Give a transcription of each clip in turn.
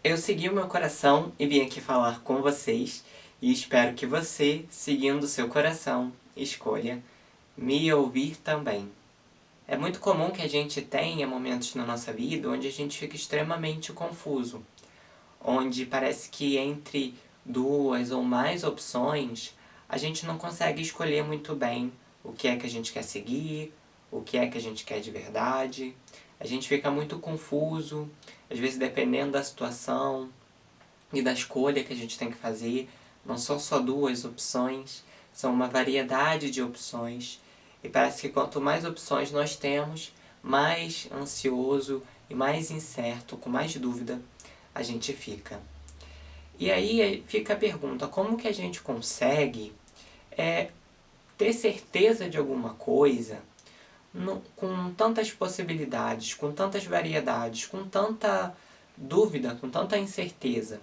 Eu segui o meu coração e vim aqui falar com vocês, e espero que você, seguindo o seu coração, escolha me ouvir também. É muito comum que a gente tenha momentos na nossa vida onde a gente fica extremamente confuso, onde parece que entre duas ou mais opções a gente não consegue escolher muito bem o que é que a gente quer seguir, o que é que a gente quer de verdade. A gente fica muito confuso, às vezes dependendo da situação e da escolha que a gente tem que fazer. Não são só duas opções, são uma variedade de opções. E parece que quanto mais opções nós temos, mais ansioso e mais incerto, com mais dúvida, a gente fica. E aí fica a pergunta, como que a gente consegue ter certeza de alguma coisa com tantas possibilidades, com tantas variedades, com tanta dúvida, com tanta incerteza?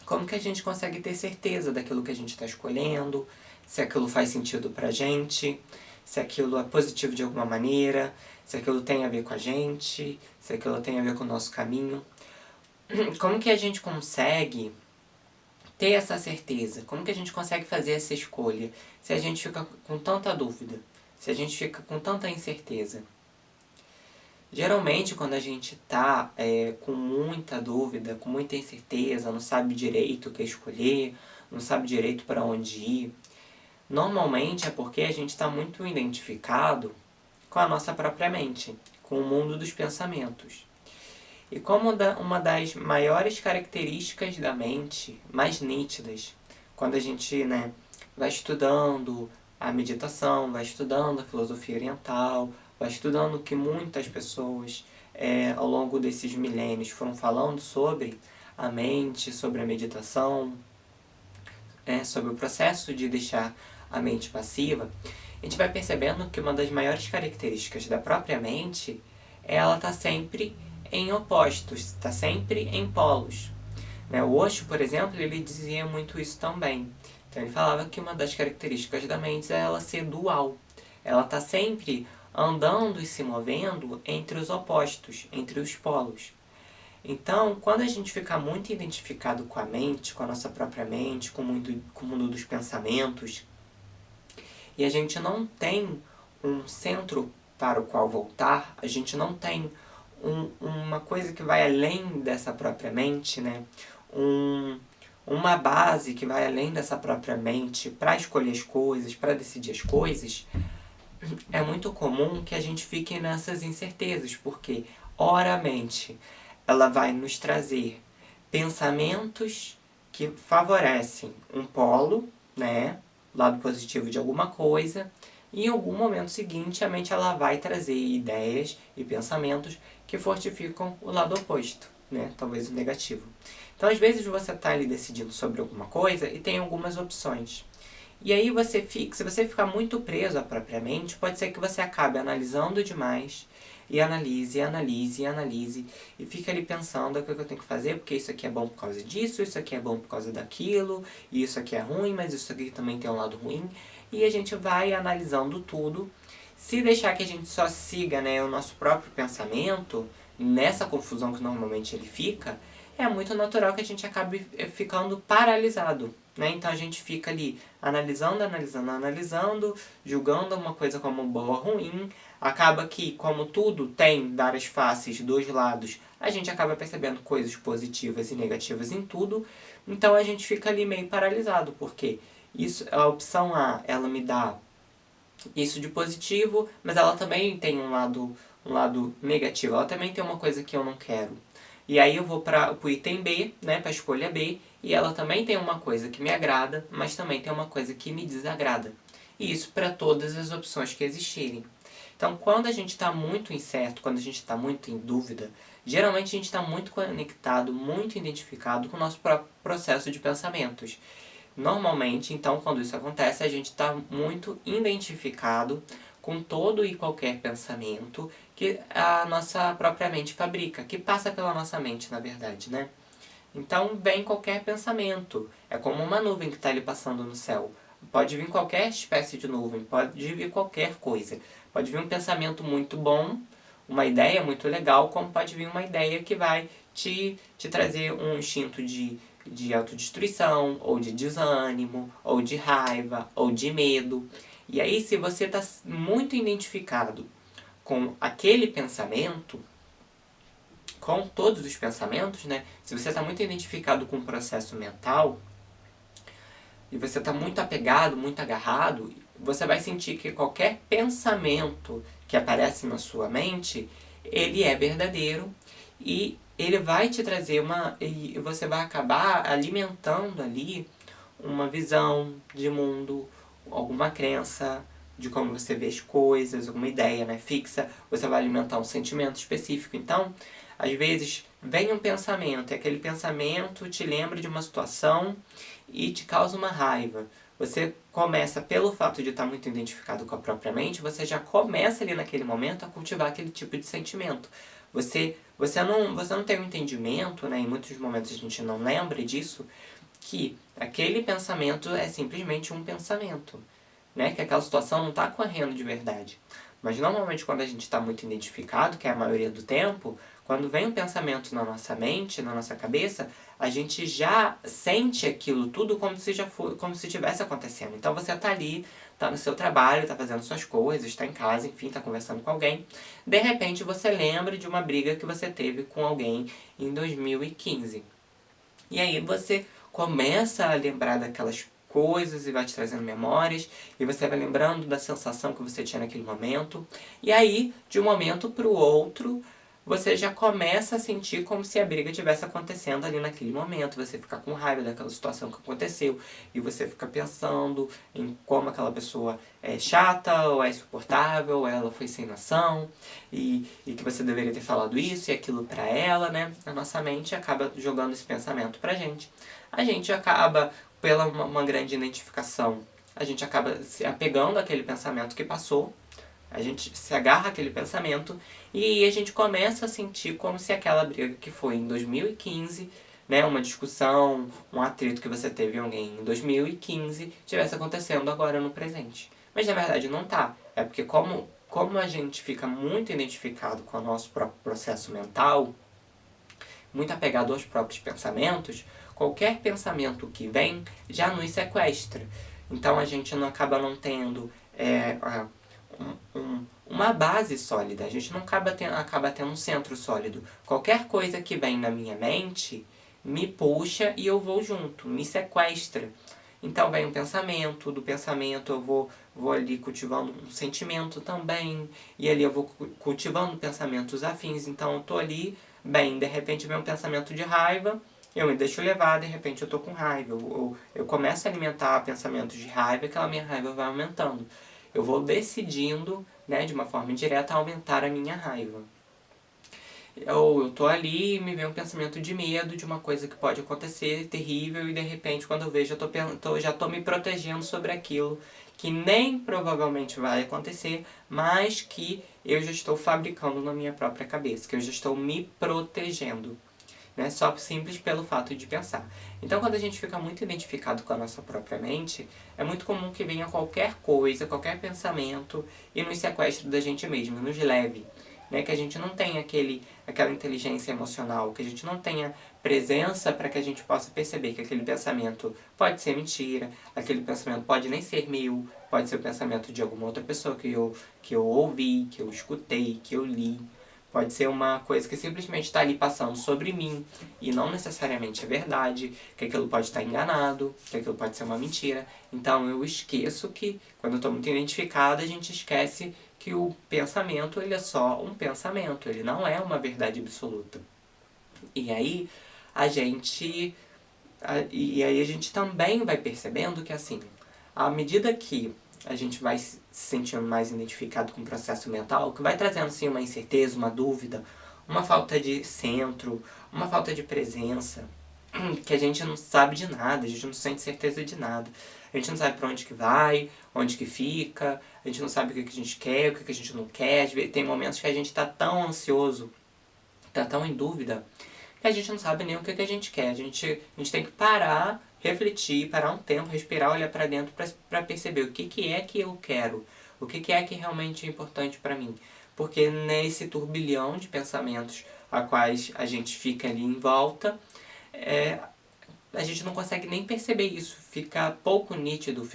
Como que a gente consegue ter certeza daquilo que a gente está escolhendo, se aquilo faz sentido pra gente, se aquilo é positivo de alguma maneira, se aquilo tem a ver com a gente, se aquilo tem a ver com o nosso caminho? Como que a gente consegue ter essa certeza? Como que a gente consegue fazer essa escolha se a gente fica com tanta dúvida? Se a gente fica com tanta incerteza? Geralmente, quando a gente tá com muita dúvida, com muita incerteza, não sabe direito o que escolher, não sabe direito para onde ir, normalmente é porque a gente está muito identificado com a nossa própria mente, com o mundo dos pensamentos. E como uma das maiores características da mente, mais nítidas, quando a gente vai estudando a meditação, vai estudando a filosofia oriental, vai estudando o que muitas pessoas ao longo desses milênios foram falando sobre a mente, sobre a meditação, sobre o processo de deixar a mente passiva, a gente vai percebendo que uma das maiores características da própria mente é ela estar sempre em opostos, está sempre em polos. O Osho, por exemplo, ele dizia muito isso também. Então ele falava que uma das características da mente é ela ser dual. Ela está sempre andando e se movendo entre os opostos, entre os polos. Então, quando a gente fica muito identificado com a mente, com a nossa própria mente, com o mundo dos pensamentos, e a gente não tem um centro para o qual voltar, a gente não tem uma coisa que vai além dessa própria mente, uma base que vai além dessa própria mente para escolher as coisas, para decidir as coisas, é muito comum que a gente fique nessas incertezas, porque ora a mente ela vai nos trazer pensamentos que favorecem um polo, lado positivo de alguma coisa, e em algum momento seguinte a mente ela vai trazer ideias e pensamentos que fortificam o lado oposto, talvez o negativo. Então às vezes você está ali decidindo sobre alguma coisa e tem algumas opções. E aí se você ficar muito preso à própria mente, pode ser que você acabe analisando demais, e analise, analise, analise, e fica ali pensando o que eu tenho que fazer, porque isso aqui é bom por causa disso, isso aqui é bom por causa daquilo, e isso aqui é ruim, mas isso aqui também tem um lado ruim. E a gente vai analisando tudo. Se deixar que a gente só siga o nosso próprio pensamento, nessa confusão que normalmente ele fica, é muito natural que a gente acabe ficando paralisado. Então a gente fica ali analisando, analisando, analisando, julgando uma coisa como boa ou ruim. Acaba que, como tudo tem várias faces, dois lados, a gente acaba percebendo coisas positivas e negativas em tudo. Então a gente fica ali meio paralisado, porque a opção A, ela me dá isso de positivo, mas ela também tem um lado negativo. Ela também tem uma coisa que eu não quero. E aí eu vou para o item B, para a escolha B, e ela também tem uma coisa que me agrada, mas também tem uma coisa que me desagrada. E isso para todas as opções que existirem. Então, quando a gente está muito incerto, quando a gente está muito em dúvida, geralmente a gente está muito conectado, muito identificado com o nosso próprio processo de pensamentos. Normalmente, então, quando isso acontece, a gente está muito identificado com todo e qualquer pensamento que a nossa própria mente fabrica, que passa pela nossa mente, na verdade, Então, vem qualquer pensamento. É como uma nuvem que está ali passando no céu. Pode vir qualquer espécie de nuvem, pode vir qualquer coisa. Pode vir um pensamento muito bom, uma ideia muito legal, como pode vir uma ideia que vai te trazer um instinto de autodestruição, ou de desânimo, ou de raiva, ou de medo. E aí, se você está muito identificado com aquele pensamento, com todos os pensamentos, né? Se você está muito identificado com o processo mental, e você está muito apegado, muito agarrado, você vai sentir que qualquer pensamento que aparece na sua mente, ele é verdadeiro e ele vai te trazer e você vai acabar alimentando ali uma visão de mundo, alguma crença de como você vê as coisas, alguma ideia, né, fixa. Você vai alimentar um sentimento específico. Então, às vezes, vem um pensamento e aquele pensamento te lembra de uma situação e te causa uma raiva. Você começa, pelo fato de estar muito identificado com a própria mente, você já começa ali naquele momento a cultivar aquele tipo de sentimento. Você não tem um entendimento, né, em muitos momentos a gente não lembra disso, que aquele pensamento é simplesmente um pensamento, né, que aquela situação não está correndo de verdade. Mas normalmente quando a gente está muito identificado, que é a maioria do tempo, quando vem um pensamento na nossa mente, na nossa cabeça, a gente já sente aquilo tudo como se como se estivesse acontecendo. Então você está ali, está no seu trabalho, está fazendo suas coisas, está em casa, enfim, está conversando com alguém. De repente você lembra de uma briga que você teve com alguém em 2015. E aí você começa a lembrar daquelas coisas e vai te trazendo memórias, e você vai lembrando da sensação que você tinha naquele momento. E aí, de um momento para o outro, você já começa a sentir como se a briga estivesse acontecendo ali naquele momento. Você fica com raiva daquela situação que aconteceu, e você fica pensando em como aquela pessoa é chata, ou é insuportável, ou ela foi sem noção, e que você deveria ter falado isso e aquilo pra ela, né? A nossa mente acaba jogando esse pensamento pra gente. A gente acaba, pela uma grande identificação, a gente acaba se apegando àquele pensamento que passou, a gente se agarra àquele pensamento e a gente começa a sentir como se aquela briga que foi em 2015, né, uma discussão, um atrito que você teve com alguém em 2015, estivesse acontecendo agora no presente. Mas na verdade não tá. É porque como a gente fica muito identificado com o nosso próprio processo mental, muito apegado aos próprios pensamentos, qualquer pensamento que vem já nos sequestra. Então a gente não acaba não tendo uma base sólida, a gente não acaba tendo um centro sólido. Qualquer coisa que vem na minha mente me puxa e eu vou junto, me sequestra. Então vem um pensamento, do pensamento eu vou ali cultivando um sentimento também, e ali eu vou cultivando pensamentos afins, então eu tô ali, bem, de repente vem um pensamento de raiva, eu me deixo levar, de repente eu tô com raiva, eu começo a alimentar pensamentos de raiva, aquela minha raiva vai aumentando. Eu vou decidindo, né, de uma forma indireta, aumentar a minha raiva. Ou eu tô ali e me vem um pensamento de medo de uma coisa que pode acontecer terrível e de repente quando eu vejo já tô me protegendo sobre aquilo que nem provavelmente vai acontecer, mas que eu já estou fabricando na minha própria cabeça, que eu já estou me protegendo, né? Só simples pelo fato de pensar. Então quando a gente fica muito identificado com a nossa própria mente, é muito comum que venha qualquer coisa, qualquer pensamento e nos sequestre da gente mesmo, nos leve. Né, que a gente não tenha aquela inteligência emocional, que a gente não tenha presença para que a gente possa perceber que aquele pensamento pode ser mentira, aquele pensamento pode nem ser meu, pode ser o pensamento de alguma outra pessoa que eu ouvi, que eu escutei, que eu li. Pode ser uma coisa que simplesmente está ali passando sobre mim e não necessariamente é verdade, que aquilo pode estar enganado, que aquilo pode ser uma mentira. Então eu esqueço que, quando eu estou muito identificado, a gente esquece que o pensamento ele é só um pensamento, ele não é uma verdade absoluta. E aí a gente também vai percebendo que assim, à medida que a gente vai se sentindo mais identificado com o processo mental, que vai trazendo sim uma incerteza, uma dúvida, uma falta de centro, uma falta de presença, que a gente não sabe de nada, a gente não sente certeza de nada. A gente não sabe para onde que vai, onde que fica, a gente não sabe o que a gente quer, o que a gente não quer. Tem momentos que a gente está tão ansioso, está tão em dúvida, que a gente não sabe nem o que a gente quer. A gente tem que parar, refletir, parar um tempo, respirar, olhar para dentro para perceber o que é que eu quero, o que é que realmente é importante para mim. porque nesse turbilhão de pensamentos a quais a gente fica ali em volta, a gente não consegue nem perceber isso, fica pouco nítido,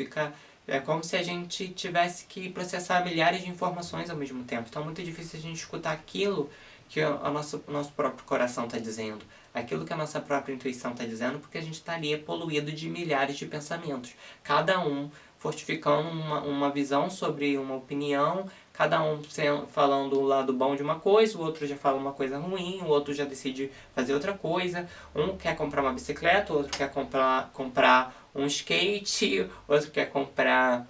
é como se a gente tivesse que processar milhares de informações ao mesmo tempo. Então é muito difícil a gente escutar aquilo que o nosso próprio coração está dizendo, aquilo que a nossa própria intuição está dizendo, porque a gente está ali poluído de milhares de pensamentos, cada um fortificando uma visão sobre uma opinião, cada um falando o lado bom de uma coisa, o outro já fala uma coisa ruim, o outro já decide fazer outra coisa. Um quer comprar uma bicicleta, o outro quer comprar um skate, o outro quer comprar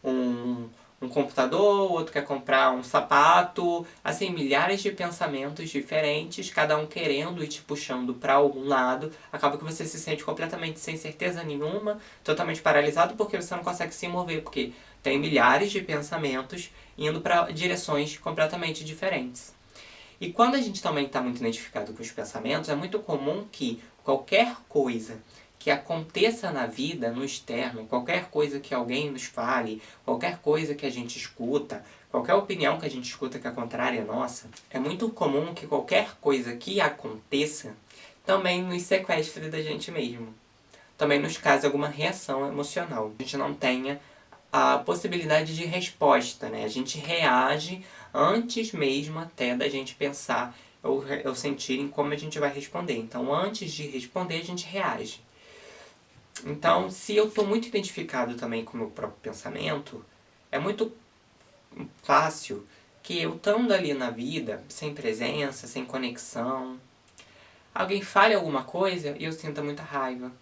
um computador, o outro quer comprar um sapato. Assim, milhares de pensamentos diferentes, cada um querendo e te puxando para algum lado. Acaba que você se sente completamente sem certeza nenhuma, totalmente paralisado, porque você não consegue se mover, porque tem milhares de pensamentos indo para direções completamente diferentes. E quando a gente também está muito identificado com os pensamentos, é muito comum que qualquer coisa que aconteça na vida, no externo, qualquer coisa que alguém nos fale, qualquer coisa que a gente escuta, qualquer opinião que a gente escuta que é contrária à nossa, é muito comum que qualquer coisa que aconteça também nos sequestre da gente mesmo. Também nos cause alguma reação emocional. A gente não tenha a possibilidade de resposta, né? A gente reage antes mesmo até da gente pensar ou sentir em como a gente vai responder. Então, antes de responder, a gente reage. Então, se eu estou muito identificado também com o meu próprio pensamento, é muito fácil que eu estando ali na vida, sem presença, sem conexão, alguém fale alguma coisa e eu sinta muita raiva.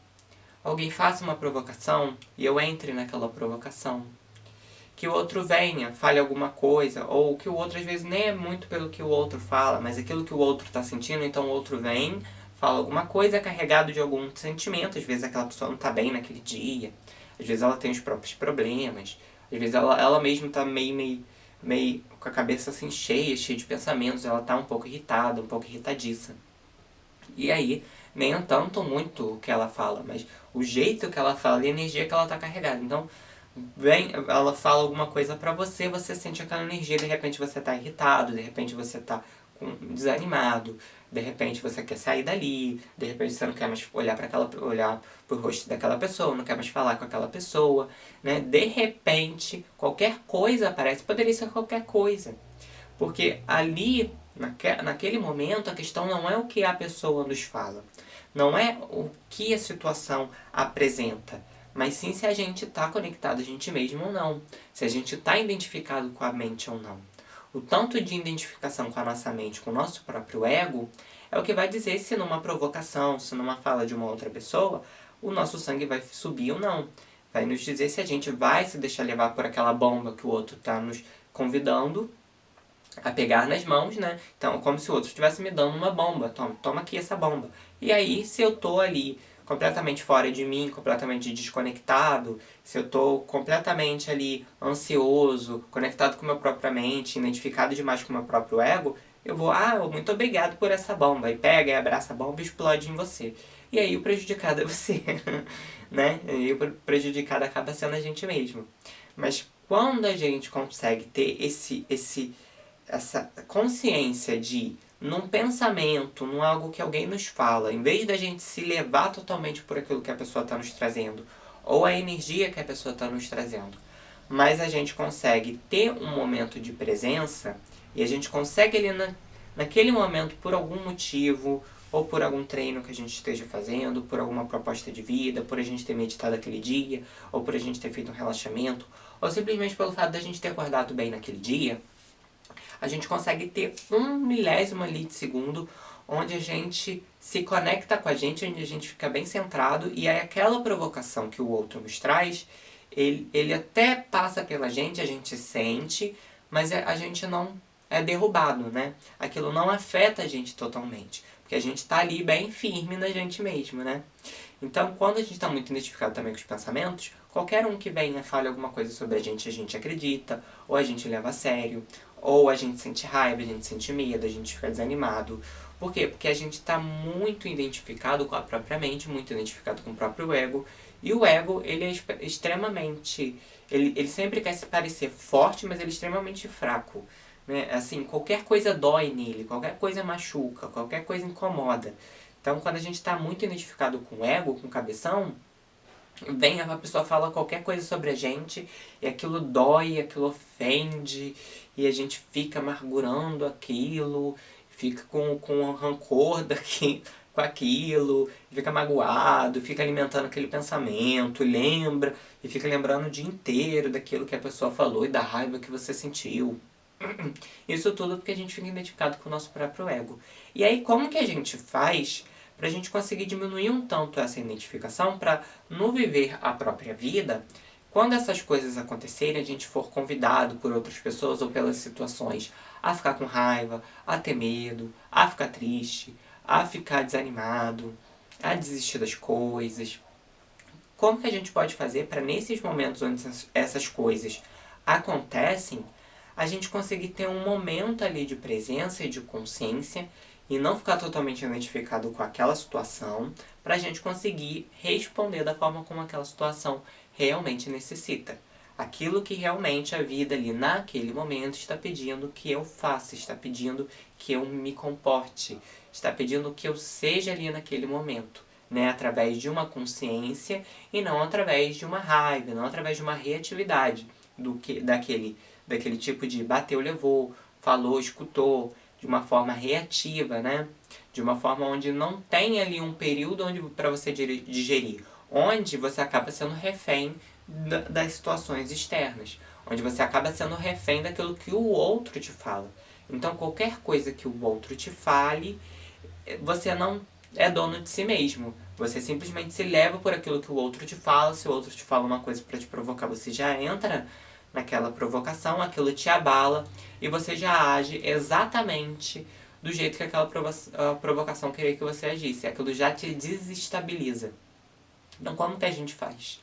Alguém faça uma provocação e eu entre naquela provocação. Que o outro venha, fale alguma coisa, ou que o outro às vezes nem é muito pelo que o outro fala, mas aquilo que o outro está sentindo, então o outro vem, fala alguma coisa, é carregado de algum sentimento, às vezes aquela pessoa não está bem naquele dia, às vezes ela tem os próprios problemas, às vezes ela mesma está meio com a cabeça assim cheia de pensamentos, ela está um pouco irritada, um pouco irritadiça. E aí, nem tanto muito o que ela fala, mas o jeito que ela fala e a energia que ela está carregada. Então, ela fala alguma coisa pra você, você sente aquela energia, de repente você tá irritado, de repente você tá desanimado, de repente você quer sair dali, de repente você não quer mais olhar pro rosto daquela pessoa, não quer mais falar com aquela pessoa, né? De repente, qualquer coisa aparece, poderia ser qualquer coisa. Porque ali, naquele momento, a questão não é o que a pessoa nos fala, não é o que a situação apresenta, mas sim se a gente está conectado a gente mesmo ou não, se a gente está identificado com a mente ou não. O tanto de identificação com a nossa mente, com o nosso próprio ego, é o que vai dizer se numa provocação, se numa fala de uma outra pessoa, o nosso sangue vai subir ou não. Vai nos dizer se a gente vai se deixar levar por aquela bomba que o outro está nos convidando a pegar nas mãos, né? Então, como se o outro estivesse me dando uma bomba. Toma aqui essa bomba. E aí, se eu tô ali completamente fora de mim, completamente desconectado, se eu tô completamente ali ansioso, conectado com a minha própria mente, identificado demais com o meu próprio ego, eu vou, muito obrigado por essa bomba. E pega, e abraça a bomba e explode em você. E aí o prejudicado é você, né? E aí o prejudicado acaba sendo a gente mesmo. Mas quando a gente consegue ter essa consciência de, num pensamento, num algo que alguém nos fala, em vez da gente se levar totalmente por aquilo que a pessoa está nos trazendo, ou a energia que a pessoa está nos trazendo, mas a gente consegue ter um momento de presença, e a gente consegue ali naquele momento, por algum motivo, ou por algum treino que a gente esteja fazendo, por alguma proposta de vida, por a gente ter meditado aquele dia, ou por a gente ter feito um relaxamento, ou simplesmente pelo fato da gente ter acordado bem naquele dia, a gente consegue ter 1 milésimo ali de segundo onde a gente se conecta com a gente, onde a gente fica bem centrado, e aí aquela provocação que o outro nos traz, ele até passa pela gente, a gente sente, mas a gente não é derrubado, né? Aquilo não afeta a gente totalmente, porque a gente está ali bem firme na gente mesmo, né? Então, quando a gente está muito identificado também com os pensamentos, qualquer um que venha fale alguma coisa sobre a gente acredita, ou a gente leva a sério, Ou a gente sente raiva, a gente sente medo, a gente fica desanimado. Por quê? Porque a gente está muito identificado com a própria mente, muito identificado com o próprio ego. E o ego, ele é extremamente... Ele sempre quer se parecer forte, mas ele é extremamente fraco. Né? Assim, qualquer coisa dói nele, qualquer coisa machuca, qualquer coisa incomoda. Então, quando a gente está muito identificado com o ego, com o cabeção, vem a pessoa fala qualquer coisa sobre a gente e aquilo dói, aquilo ofende e a gente fica amargurando aquilo, fica com rancor com aquilo, fica magoado, fica alimentando aquele pensamento, lembra e fica lembrando o dia inteiro daquilo que a pessoa falou e da raiva que você sentiu. Isso tudo porque a gente fica identificado com o nosso próprio ego. E aí, como que a gente faz pra gente conseguir diminuir um tanto essa identificação para, no viver a própria vida, quando essas coisas acontecerem, a gente for convidado por outras pessoas ou pelas situações a ficar com raiva, a ter medo, a ficar triste, a ficar desanimado, a desistir das coisas. Como que a gente pode fazer para, nesses momentos onde essas coisas acontecem, a gente conseguir ter um momento ali de presença e de consciência e não ficar totalmente identificado com aquela situação, para a gente conseguir responder da forma como aquela situação realmente necessita. Aquilo que realmente a vida ali naquele momento está pedindo que eu faça, está pedindo que eu me comporte, está pedindo que eu seja ali naquele momento. Né, através de uma consciência e não através de uma raiva, não através de uma reatividade daquele tipo de bateu, levou, falou, escutou, de uma forma reativa, né? De uma forma onde não tem ali um período para você digerir, onde você acaba sendo refém das situações externas, onde você acaba sendo refém daquilo que o outro te fala. Então, qualquer coisa que o outro te fale, você não é dono de si mesmo. Você simplesmente se leva por aquilo que o outro te fala. Se o outro te fala uma coisa para te provocar, você já entra naquela provocação, aquilo te abala e você já age exatamente do jeito que aquela provocação queria que você agisse. Aquilo já te desestabiliza. Então, como que a gente faz?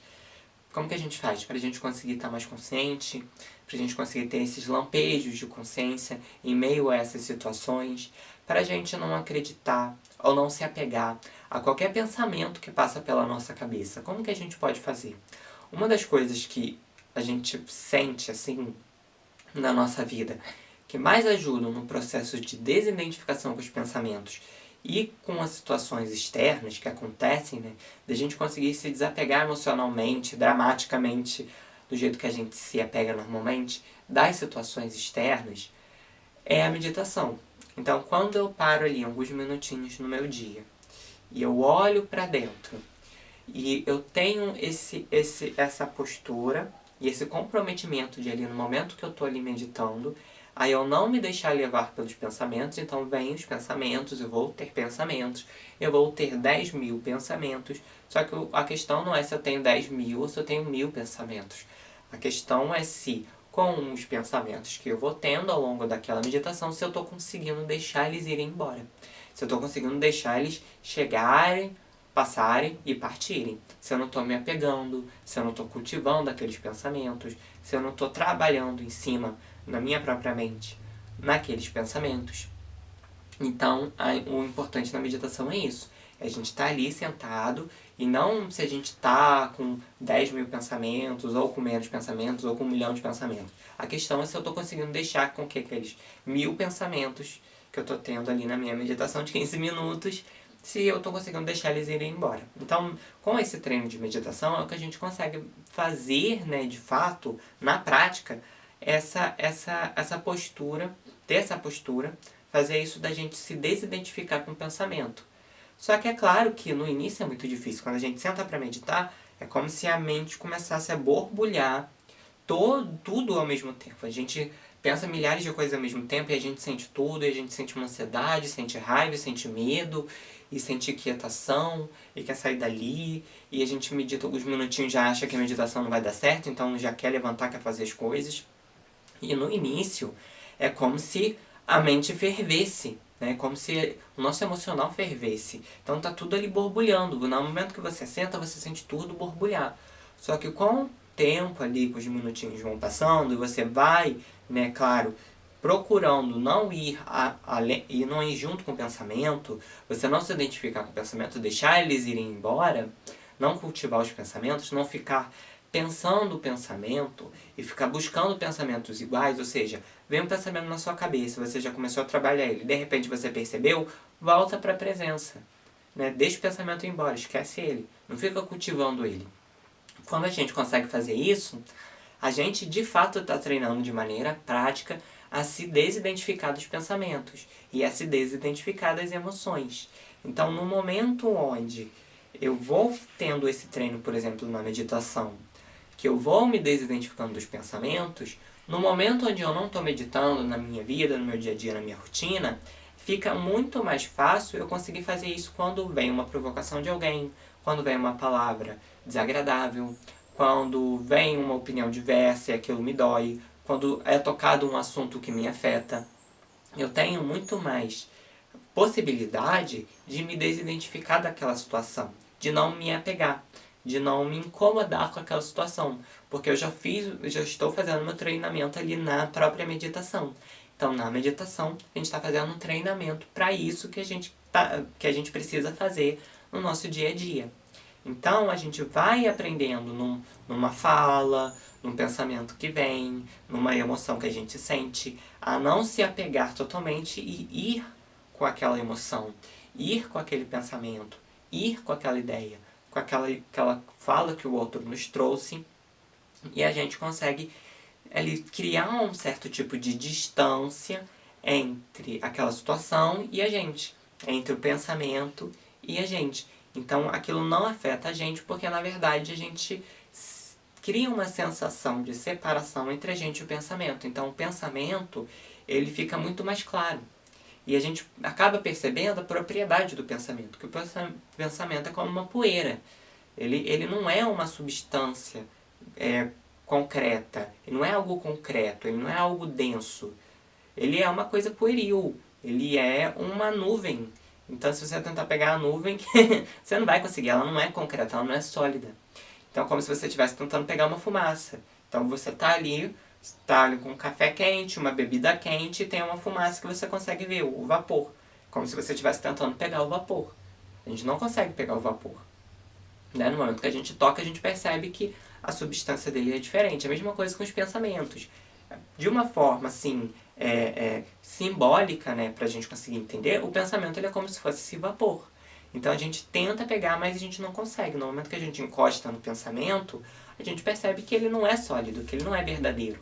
Como que a gente faz para a gente conseguir estar mais consciente, para a gente conseguir ter esses lampejos de consciência em meio a essas situações, para a gente não acreditar ou não se apegar a qualquer pensamento que passa pela nossa cabeça? Como que a gente pode fazer? Uma das coisas que a gente sente assim na nossa vida que mais ajudam no processo de desidentificação com os pensamentos e com as situações externas que acontecem, né, da gente conseguir se desapegar emocionalmente, dramaticamente, do jeito que a gente se apega normalmente, das situações externas, é a meditação. Então, quando eu paro ali alguns minutinhos no meu dia e eu olho para dentro e eu tenho essa postura e esse comprometimento de ali no momento que eu estou ali meditando, aí eu não me deixar levar pelos pensamentos, então vem os pensamentos, eu vou ter pensamentos, eu vou ter 10.000 pensamentos, só que a questão não é se eu tenho 10.000 ou se eu tenho 1.000 pensamentos. A questão é se, com os pensamentos que eu vou tendo ao longo daquela meditação, se eu estou conseguindo deixar eles irem embora. Se eu estou conseguindo deixar eles chegarem, passarem e partirem. Se eu não estou me apegando, se eu não estou cultivando aqueles pensamentos, se eu não estou trabalhando em cima, na minha própria mente, naqueles pensamentos. Então, o importante na meditação é isso. É a gente estar ali sentado e não se a gente está com 10.000 pensamentos, ou com menos pensamentos, ou com 1.000.000 de pensamentos. A questão é se eu estou conseguindo deixar com que aqueles 1.000 pensamentos que eu estou tendo ali na minha meditação de 15 minutos, se eu estou conseguindo deixar eles irem embora. Então, com esse treino de meditação, é o que a gente consegue fazer, né, de fato, na prática, essa postura, ter essa postura, fazer isso da gente se desidentificar com o pensamento. Só que é claro que no início é muito difícil. Quando a gente senta para meditar, é como se a mente começasse a borbulhar tudo ao mesmo tempo. A gente pensa milhares de coisas ao mesmo tempo e a gente sente tudo, e a gente sente uma ansiedade, sente raiva, sente medo, e sente inquietação, e quer sair dali, e a gente medita alguns minutinhos e já acha que a meditação não vai dar certo, então já quer levantar, quer fazer as coisas. E no início é como se a mente fervesse, né? Como se o nosso emocional fervesse. Então tá tudo ali borbulhando. No momento que você senta, você sente tudo borbulhar. Só que com o tempo ali, com os minutinhos vão passando, e você vai, né, claro, procurando não ir e não ir junto com o pensamento, você não se identificar com o pensamento, deixar eles irem embora, não cultivar os pensamentos, não ficar pensando o pensamento e ficar buscando pensamentos iguais, ou seja, vem um pensamento na sua cabeça, você já começou a trabalhar ele, de repente você percebeu, volta para a presença. Né? Deixa o pensamento ir embora, esquece ele, não fica cultivando ele. Quando a gente consegue fazer isso, a gente de fato está treinando de maneira prática a se desidentificar dos pensamentos e a se desidentificar das emoções. Então, no momento onde eu vou tendo esse treino, por exemplo, na meditação, que eu vou me desidentificando dos pensamentos, no momento onde eu não estou meditando na minha vida, no meu dia a dia, na minha rotina, fica muito mais fácil eu conseguir fazer isso quando vem uma provocação de alguém, quando vem uma palavra desagradável, quando vem uma opinião diversa e aquilo me dói, quando é tocado um assunto que me afeta. Eu tenho muito mais possibilidade de me desidentificar daquela situação, de não me apegar, de não me incomodar com aquela situação, porque eu já estou fazendo meu treinamento ali na própria meditação. Então, na meditação, a gente está fazendo um treinamento para isso que a gente precisa fazer no nosso dia a dia. Então, a gente vai aprendendo numa fala, num pensamento que vem, numa emoção que a gente sente, a não se apegar totalmente e ir com aquela emoção, ir com aquele pensamento, ir com aquela ideia, com aquela fala que o outro nos trouxe, e a gente consegue criar um certo tipo de distância entre aquela situação e a gente, entre o pensamento e a gente. Então aquilo não afeta a gente porque na verdade a gente cria uma sensação de separação entre a gente e o pensamento. Então o pensamento ele fica muito mais claro. E a gente acaba percebendo a propriedade do pensamento, que o pensamento é como uma poeira. Ele não é uma substância concreta, ele não é algo concreto, ele não é algo denso. Ele é uma coisa pueril, ele é uma nuvem. Então se você tentar pegar a nuvem, você não vai conseguir, ela não é concreta, ela não é sólida. Então é como se você estivesse tentando pegar uma fumaça. Então você está ali com um café quente, uma bebida quente e tem uma fumaça que você consegue ver, o vapor. Como se você estivesse tentando pegar o vapor. A gente não consegue pegar o vapor. Né? No momento que a gente toca, a gente percebe que a substância dele é diferente. A mesma coisa com os pensamentos. De uma forma, assim, simbólica, né, pra gente conseguir entender, o pensamento ele é como se fosse esse vapor. Então a gente tenta pegar, mas a gente não consegue. No momento que a gente encosta no pensamento, a gente percebe que ele não é sólido, que ele não é verdadeiro.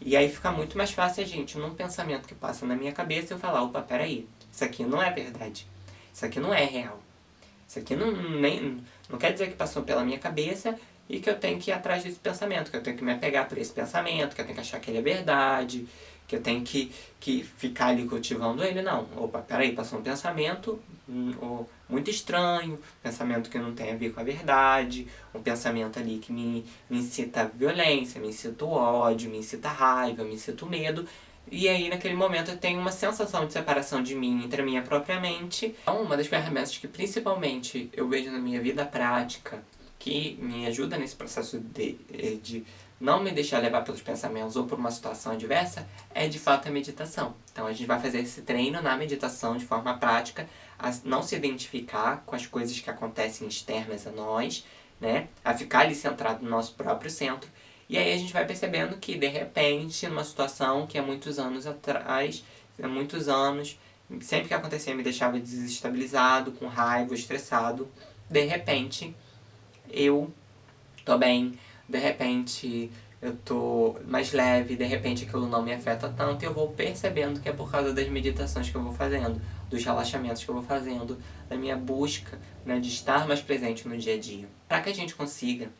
E aí fica muito mais fácil a gente, num pensamento que passa na minha cabeça, eu falar, opa, peraí, isso aqui não é verdade. Isso aqui não é real. Isso aqui não quer dizer que passou pela minha cabeça e que eu tenho que ir atrás desse pensamento, que eu tenho que me apegar por esse pensamento, que eu tenho que achar que ele é verdade, que eu tenho que ficar ali cultivando ele. Não, opa, peraí, passou um pensamento muito estranho, pensamento que não tem a ver com a verdade, um pensamento ali que me incita a violência, me incita o ódio, me incita a raiva, me incita o medo. E aí, naquele momento, eu tenho uma sensação de separação de mim entre a minha própria mente. Então, uma das ferramentas que, principalmente, eu vejo na minha vida prática, que me ajuda nesse processo de não me deixar levar pelos pensamentos ou por uma situação adversa, é, de fato, a meditação. Então, a gente vai fazer esse treino na meditação de forma prática, a não se identificar com as coisas que acontecem externas a nós, né? A ficar ali centrado no nosso próprio centro. E aí a gente vai percebendo que, de repente, numa situação que há muitos anos atrás, sempre que acontecia me deixava desestabilizado, com raiva, estressado, de repente eu tô bem, de repente eu tô mais leve, de repente aquilo não me afeta tanto e eu vou percebendo que é por causa das meditações que eu vou fazendo, dos relaxamentos que eu vou fazendo, da minha busca, né, de estar mais presente no dia a dia. Para que a gente consiga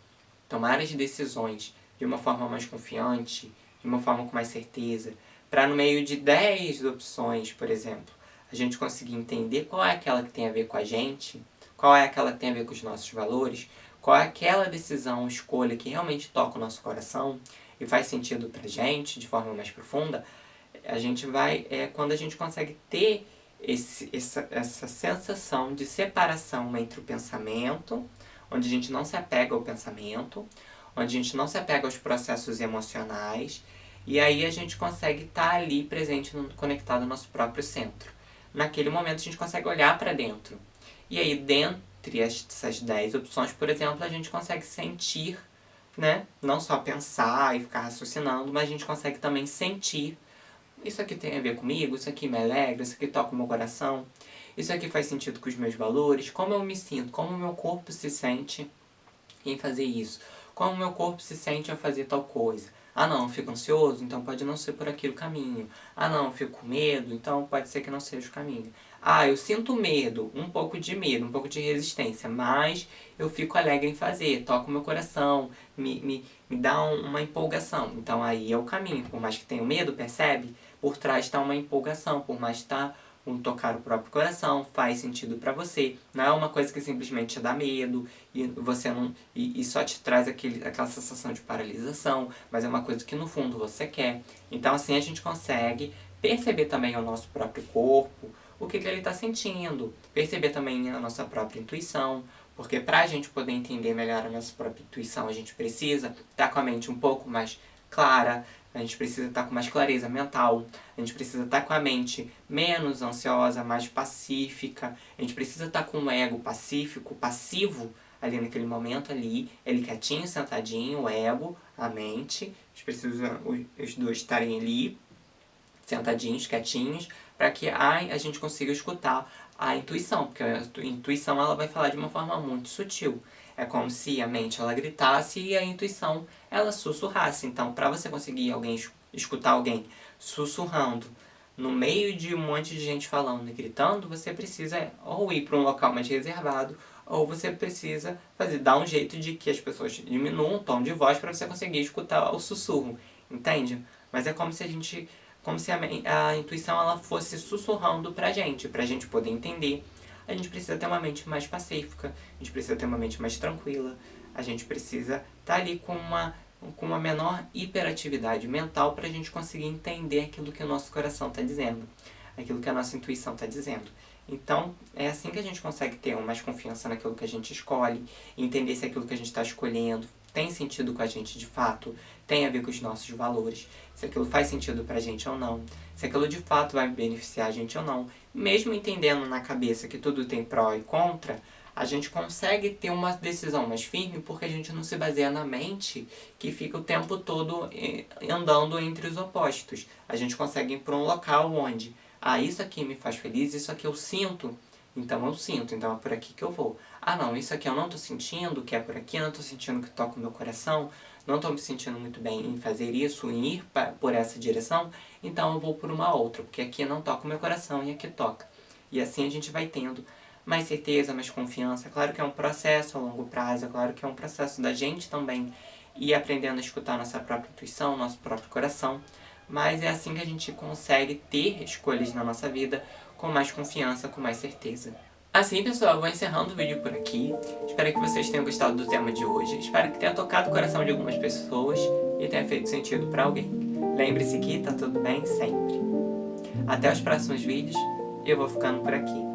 tomar as decisões de uma forma mais confiante, de uma forma com mais certeza, para no meio de 10 opções, por exemplo, a gente conseguir entender qual é aquela que tem a ver com a gente, qual é aquela que tem a ver com os nossos valores, qual é aquela decisão, escolha que realmente toca o nosso coração e faz sentido pra gente de forma mais profunda, a gente vai, quando a gente consegue ter essa sensação de separação entre o pensamento, onde a gente não se apega ao pensamento, onde a gente não se apega aos processos emocionais E aí a gente consegue estar ali presente, conectado ao nosso próprio centro. Naquele momento a gente consegue olhar para dentro. E aí, dentre essas 10 opções, por exemplo, a gente consegue sentir, né? Não só pensar e ficar raciocinando, mas a gente consegue também sentir. Isso aqui tem a ver comigo, isso aqui me alegra, isso aqui toca o meu coração, isso aqui faz sentido com os meus valores, como eu me sinto, como o meu corpo se sente em fazer isso, como o meu corpo se sente ao fazer tal coisa. Ah não, eu fico ansioso, então pode não ser por aquele caminho. Ah não, eu fico com medo, então pode ser que não seja o caminho. Ah, eu sinto medo, um pouco de resistência, mas eu fico alegre em fazer, toca o meu coração, me dá uma empolgação. Então aí é o caminho, por mais que tenha medo, percebe? Por trás está uma empolgação, por mais que está um tocar o próprio coração, faz sentido para você. Não é uma coisa que simplesmente te dá medo e você não e só te traz aquela sensação de paralisação, mas é uma coisa que no fundo você quer. Então assim a gente consegue perceber também o nosso próprio corpo, o que ele está sentindo, perceber também a nossa própria intuição, porque para a gente poder entender melhor a nossa própria intuição, a gente precisa estar com a mente um pouco mais clara, a gente precisa estar com mais clareza mental, a gente precisa estar com a mente menos ansiosa, mais pacífica, a gente precisa estar com o ego pacífico, passivo, ali naquele momento ali, ele quietinho, sentadinho, o ego, a mente, a gente precisa os dois estarem ali, sentadinhos, quietinhos, para que a gente consiga escutar a intuição, porque a intuição ela vai falar de uma forma muito sutil. É como se a mente ela gritasse e a intuição ela sussurrasse. Então, para você conseguir escutar alguém sussurrando no meio de um monte de gente falando e gritando, você precisa ou ir para um local mais reservado, ou você precisa dar um jeito de que as pessoas diminuam o tom de voz para você conseguir escutar o sussurro, entende? Mas é como se a intuição ela fosse sussurrando pra gente poder entender. A gente precisa ter uma mente mais pacífica, a gente precisa ter uma mente mais tranquila, a gente precisa estar ali com uma menor hiperatividade mental para a gente conseguir entender aquilo que o nosso coração está dizendo, aquilo que a nossa intuição está dizendo. Então, é assim que a gente consegue ter mais confiança naquilo que a gente escolhe, entender se aquilo que a gente está escolhendo tem sentido com a gente de fato, tem a ver com os nossos valores, se aquilo faz sentido pra gente ou não, se aquilo de fato vai beneficiar a gente ou não. Mesmo entendendo na cabeça que tudo tem pró e contra, a gente consegue ter uma decisão mais firme porque a gente não se baseia na mente que fica o tempo todo andando entre os opostos. A gente consegue ir para um local onde, isso aqui me faz feliz, isso aqui eu sinto, então eu sinto, então é por aqui que eu vou. Ah não, isso aqui eu não tô sentindo, que é por aqui, eu não tô sentindo que toca o meu coração, não tô me sentindo muito bem em fazer isso, em ir por essa direção, então eu vou por uma outra, porque aqui não toca o meu coração e aqui toca. E assim a gente vai tendo mais certeza, mais confiança. É claro que é um processo a longo prazo, é claro que é um processo da gente também ir aprendendo a escutar nossa própria intuição, nosso próprio coração, mas é assim que a gente consegue ter escolhas na nossa vida com mais confiança, com mais certeza. Assim, pessoal, eu vou encerrando o vídeo por aqui. Espero que vocês tenham gostado do tema de hoje. Espero que tenha tocado o coração de algumas pessoas e tenha feito sentido para alguém. Lembre-se que tá tudo bem sempre. Até os próximos vídeos e eu vou ficando por aqui.